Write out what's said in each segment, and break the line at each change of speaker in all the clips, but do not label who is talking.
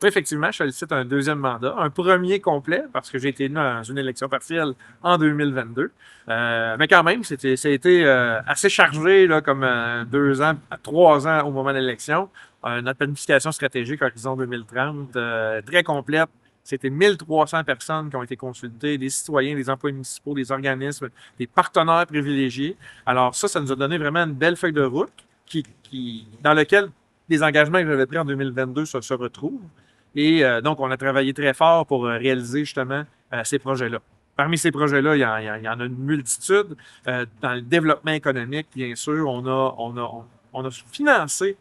Effectivement, je sollicite un deuxième mandat, un premier complet, parce que j'ai été élu dans une élection partielle en 2022. Mais quand même, ça a été assez chargé, là, comme 2 ans, 3 ans au moment de l'élection. Notre planification stratégique Horizon 2030, très complète. C'était 1300 personnes qui ont été consultées, des citoyens, des employés municipaux, des organismes, des partenaires privilégiés. Alors ça nous a donné vraiment une belle feuille de route dans laquelle les engagements que j'avais pris en 2022 se retrouvent. Et donc, on a travaillé très fort pour réaliser justement ces projets-là. Parmi ces projets-là, il y en a une multitude. Dans le développement économique, bien sûr, on a financé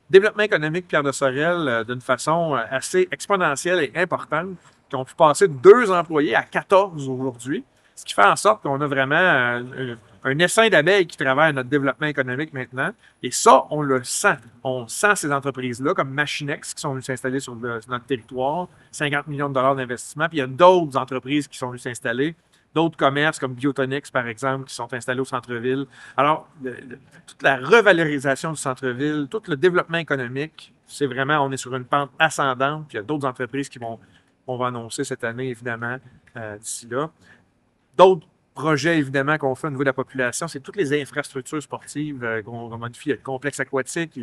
le développement économique Pierre de Sorel d'une façon assez exponentielle et importante, qui ont pu passer de 2 employés à 14 aujourd'hui, ce qui fait en sorte qu'on a vraiment un essaim d'abeilles qui travaille à notre développement économique maintenant. Et ça, on le sent. On sent ces entreprises-là, comme Machinex, qui sont venues s'installer sur notre territoire, 50 millions de dollars d'investissement. Puis il y a d'autres entreprises qui sont venues s'installer, d'autres commerces comme Biotonix, par exemple, qui sont installés au centre-ville. Alors, toute la revalorisation du centre-ville, tout le développement économique, c'est vraiment, on est sur une pente ascendante. Puis il y a d'autres entreprises qu'on va annoncer cette année, évidemment, d'ici là. D'autres projets, évidemment, qu'on fait au niveau de la population, c'est toutes les infrastructures sportives qu'on modifie. Il y a le complexe aquatique.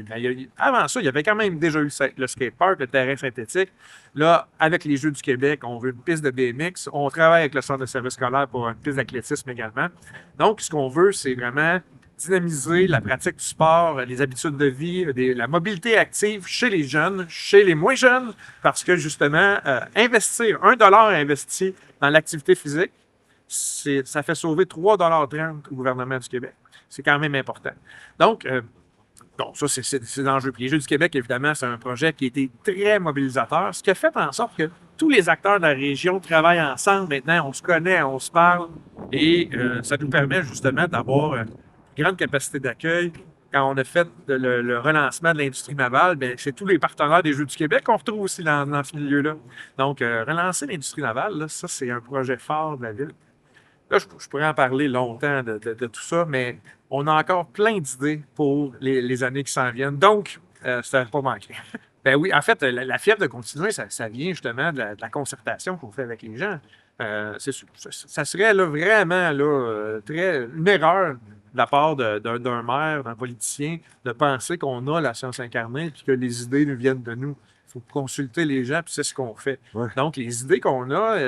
Avant ça, il y avait quand même déjà eu le skatepark, le terrain synthétique. Là, avec les Jeux du Québec, on veut une piste de BMX. On travaille avec le centre de service scolaire pour une piste d'athlétisme également. Donc, ce qu'on veut, c'est vraiment dynamiser la pratique du sport, les habitudes de vie, la mobilité active chez les jeunes, chez les moins jeunes, parce que justement, investir 1 dollar investi dans l'activité physique, ça fait sauver 3,30 $ au gouvernement du Québec. C'est quand même important. Donc, bon, ça, c'est l'enjeu. Puis les Jeux du Québec, évidemment, c'est un projet qui a été très mobilisateur, ce qui a fait en sorte que tous les acteurs de la région travaillent ensemble. Maintenant, on se connaît, on se parle, et ça nous permet justement d'avoir une grande capacité d'accueil. Quand on a fait le relancement de l'industrie navale, bien, c'est tous les partenaires des Jeux du Québec qu'on retrouve aussi dans ce milieu-là. Donc, relancer l'industrie navale, là, ça, c'est un projet fort de la ville. Là, je pourrais en parler longtemps de tout ça, mais on a encore plein d'idées pour les années qui s'en viennent. Donc, ça va pas manquer. Ben oui, en fait, la fièvre de continuer, ça vient justement de la concertation qu'on fait avec les gens. Ça serait là, vraiment là, une erreur de la part d'un maire, d'un politicien, de penser qu'on a la science incarnée et que les idées nous viennent de nous. Il faut consulter les gens, puis c'est ce qu'on fait.
Ouais.
Donc, les idées qu'on a,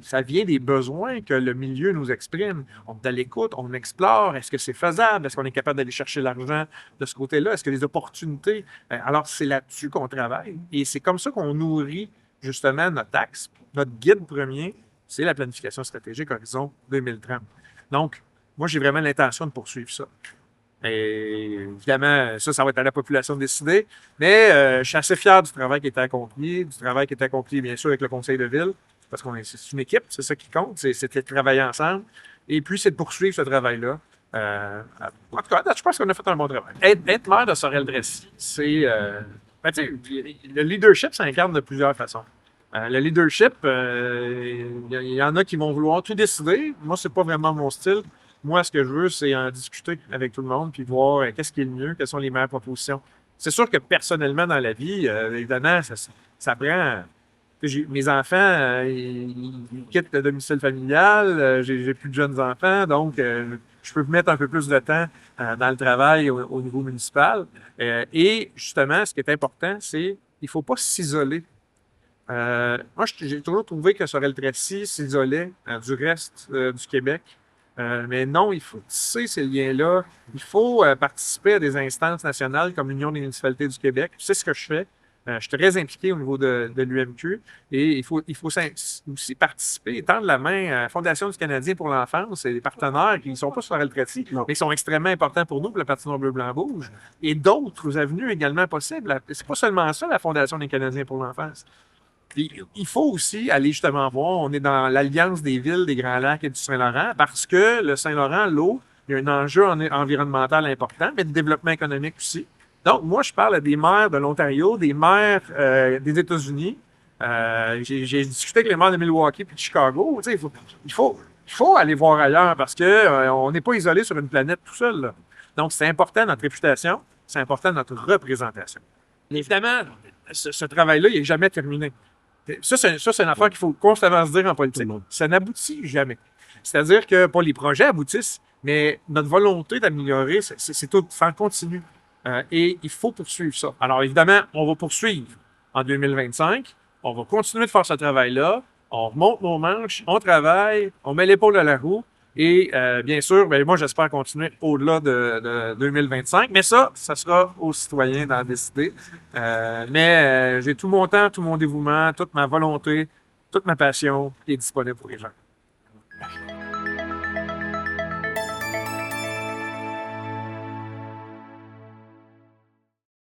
ça vient des besoins que le milieu nous exprime. On est à l'écoute, on explore. Est-ce que c'est faisable? Est-ce qu'on est capable d'aller chercher l'argent de ce côté-là? Est-ce qu'il y a des opportunités? Alors, c'est là-dessus qu'on travaille. Et c'est comme ça qu'on nourrit justement notre axe. Notre guide premier, c'est la planification stratégique Horizon 2030. Donc, moi, j'ai vraiment l'intention de poursuivre ça. Et évidemment, ça va être à la population de décider. Mais je suis assez fier du travail qui a été accompli, bien sûr, avec le conseil de ville, parce c'est une équipe, c'est ça qui compte, c'est de travailler ensemble. Et puis, c'est de poursuivre ce travail-là. En tout cas, je pense qu'on a fait un bon travail. Être maire de Sorel-Drécy, c'est... ben, tu sais, le leadership s'incarne de plusieurs façons. Le leadership, il y en a qui vont vouloir tout décider. Moi, c'est pas vraiment mon style. Moi, ce que je veux, c'est en discuter avec tout le monde puis voir qu'est-ce qui est le mieux, quelles sont les meilleures propositions. C'est sûr que personnellement, dans la vie, évidemment, ça prend. Mes enfants, ils quittent le domicile familial, j'ai plus de jeunes enfants, donc je peux mettre un peu plus de temps dans le travail au niveau municipal. Et justement, ce qui est important, c'est il faut pas s'isoler. Moi, j'ai toujours trouvé que Sorel-Tracy s'isolait du reste du Québec. Mais non, il faut tisser ces liens-là. Il faut participer à des instances nationales comme l'Union des municipalités du Québec. C'est ce que je fais. Je suis très impliqué au niveau de l'UMQ et il faut aussi participer, tendre la main à la Fondation du Canadien pour l'enfance et des partenaires qui ne sont pas sur la retraite,
Non.
mais qui sont extrêmement importants pour nous, pour le patinoire bleu-blanc-rouge, et d'autres avenues également possibles. C'est pas seulement ça, la Fondation des Canadiens pour l'enfance. Il faut aussi aller justement voir, on est dans l'alliance des villes, des Grands Lacs et du Saint-Laurent, parce que le Saint-Laurent, l'eau, il y a un enjeu environnemental important, mais de développement économique aussi. Donc, moi, je parle à des maires de l'Ontario, des maires des États-Unis. J'ai discuté avec les maires de Milwaukee et de Chicago. Tu sais, il faut aller voir ailleurs parce que on n'est pas isolé sur une planète tout seul, là. Donc, c'est important notre réputation, c'est important notre représentation. Évidemment, ce travail-là, il n'est jamais terminé. Ça, c'est une affaire qu'il faut constamment se dire en politique. Ça n'aboutit jamais. C'est-à-dire que pas les projets aboutissent, mais notre volonté d'améliorer, c'est tout faire continu. Et il faut poursuivre ça. Alors évidemment, on va poursuivre en 2025. On va continuer de faire ce travail-là. On remonte nos manches, on travaille, on met l'épaule à la roue. Et bien sûr, ben, moi, j'espère continuer au-delà de 2025. Mais ça sera aux citoyens d'en décider. Mais j'ai tout mon temps, tout mon dévouement, toute ma volonté, toute ma passion qui est disponible pour les gens.